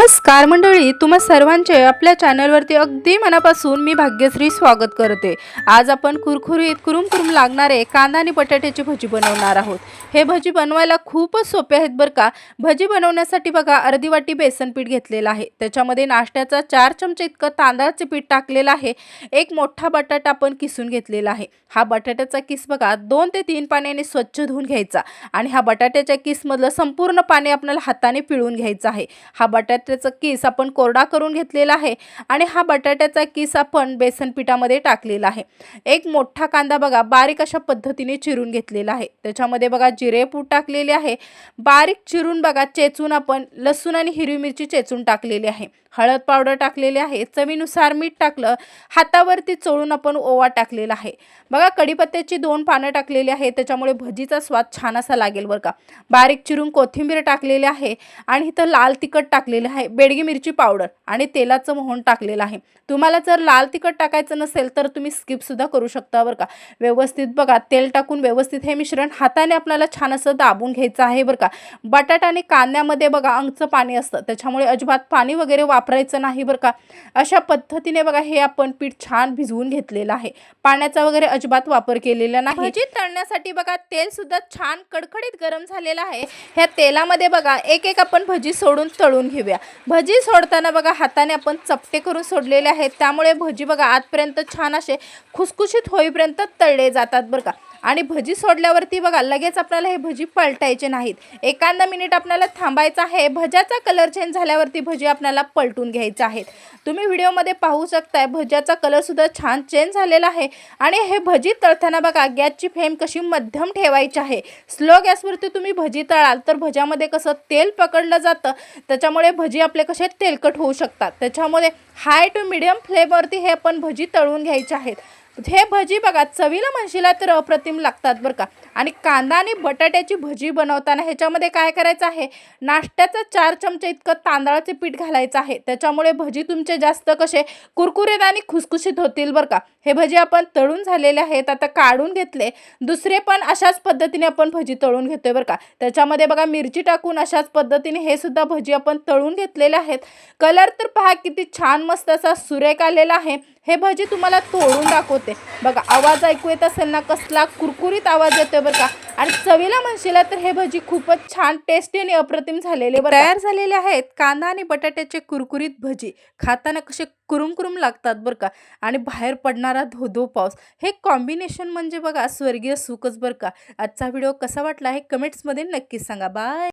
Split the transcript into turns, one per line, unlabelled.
नमस्कार मंडळी, तुम्हा सर्वांचे आपल्या चॅनलवरती अगदी मनापासून मी भाग्यश्री स्वागत करते। आज आपण कुरकुरीत कुरुम लागणारे कांदा आणि बटाट्याची भजी बनवणार आहोत। हे भजी बनवायला खूपच सोपे आहेत बरं का। भजी बनवण्यासाठी बघा अर्धी वाटी बेसन पीठ घेतलेलं आहे, त्याच्यामध्ये नाश्त्याचा 4 चमचे इतकं तांदळाचे पीठ टाकलेलं आहे। एक मोठा बटाटा आपण किसून घेतलेला आहे। हा बटाट्याचा किस बघा 2 ते 3 पाण्याने स्वच्छ धुवून घ्यायचा आणि हा बटाट्याच्या किसमधलं संपूर्ण पाणी आपल्याला हाताने पिळून घ्यायचं आहे। हा बटाट्याचा किस आपण कोरडा करून घेतलेला आहे आणि हा बटाट्याचा किस आपण बेसन पिठामध्ये टाकलेला आहे। एक मोठा कांदा बघा बारीक अशा पद्धतीने चिरून घेतलेला आहे, त्याच्यामध्ये बघा जिरे पूड टाकलेले आहे। बारीक चिरून बघा चेचून आपण लसूण आणि हिरवी मिरची चेचून टाकलेली आहे। हळद पावडर टाकलेली आहे, चवीनुसार मीठ टाकलं, हातावरती चोळून आपण ओवा टाकलेला आहे। बघा कढीपत्त्याची 2 पानं टाकलेली आहे, त्याच्यामुळे भजीचा स्वाद छान असा लागेल बरं का। बारीक चिरून कोथिंबीर टाकलेली आहे आणि इथं लाल तिखट टाकलेलं आहे, बेडगी मिरची पावडर आणि तेलाचं मोहन टाकलेलं आहे। तुम्हाला जर लाल तिखट टाकायचं नसेल तर तुम्ही स्किप सुद्धा करू शकता बरं का। व्यवस्थित बघा तेल टाकून व्यवस्थित हे मिश्रण हाताने आपल्याला छान असं दाबून घ्यायचं आहे बरं का। बटाटा आणि कांद्यामध्ये बघा अंगचं पाणी असतं, त्याच्यामुळे अजिबात पाणी वगैरे वापरायचं नाही बरं का। अशा पद्धतीने बघा हे आपण पीठ छान भिजवून घेतलेलं आहे, पाण्याचा वगैरे अजिबात वापर केलेला नाही। भजी तळण्यासाठी बघा तेल सुद्धा छान कडकडीत गरम झालेलं आहे। ह्या तेलामध्ये बघा एक एक आपण भजी सोडून तळून घेऊया। भजी सोडताना बघा हाताने आपण चपटे करून सोडलेले आहेत, त्यामुळे भजी बघा आतपर्यंत छान असे खुसखुशीत होईपर्यंत तळले जातात बरं का। आणि भजी सोडल्यावरती बघा लगेच आपल्याला हे भजी पलटायचे नाहीत, एखादा मिनिट आपल्याला थांबायचं आहे। भज्याचा कलर चेंज झाल्यावरती भजी आपल्याला पलटून घ्यायचे आहेत। तुम्ही व्हिडिओमध्ये पाहू शकताय भज्याचा कलर सुद्धा छान चेंज झालेला आहे। आणि हे भजी तळताना बघा गॅसची फ्लेम कशी मध्यम ठेवायची आहे। स्लो गॅसवरती तुम्ही भजी तळाल तर भज्यामध्ये कसं तेल पकडलं जातं, त्याच्यामुळे भजी आपले कसे तेलकट होऊ शकतात। त्याच्यामुळे हाय टू मीडियम फ्लेमवरती हे आपण भजी तळून घ्यायचे आहेत। हे भजी बघा चवीला म्हणशीला तर अप्रतिम लागतात बरं का। आणि कांदा आणि बटाट्याची भजी बनवताना ह्याच्यामध्ये काय करायचं आहे, नाश्त्याचा 4 चमचे इतकं तांदळाचे पीठ घालायचं आहे, त्याच्यामुळे भजी तुमचे जास्त कसे कुरकुरीत आणि खुसखुशीत होतील बरं का। हे भजी आपण तळून झालेले आहेत, आता काढून घेतले। दुसरे पण अशाच पद्धतीने आपण भजी तळून घेतोय बरं का। त्याच्यामध्ये बघा मिरची टाकून अशाच पद्धतीने हे सुद्धा भजी आपण तळून घेतलेले आहेत। कलर तर पहा किती छान मस्त असा सुरेख आलेला आहे। हे भजी तुम्हाला तोडून दाखवते बघा, आवाज ऐकू येत असेल ना, कसला कुरकुरीत आवाज येतोय बरं का। आणि चवीला म्हणशीला तर हे भजी खूपच छान टेस्टी आणि अप्रतिम झालेले तयार झालेले आहेत। कांदा आणि बटाट्याचे कुरकुरीत भजी खाताना कसे कुरुम लागतात बरं का। आणि बाहेर पडणारा धो पाऊस, हे कॉम्बिनेशन म्हणजे बघा स्वर्गीय सुखच बरं का। आजचा व्हिडिओ कसा वाटला हे कमेंट्समध्ये नक्कीच सांगा। बाय।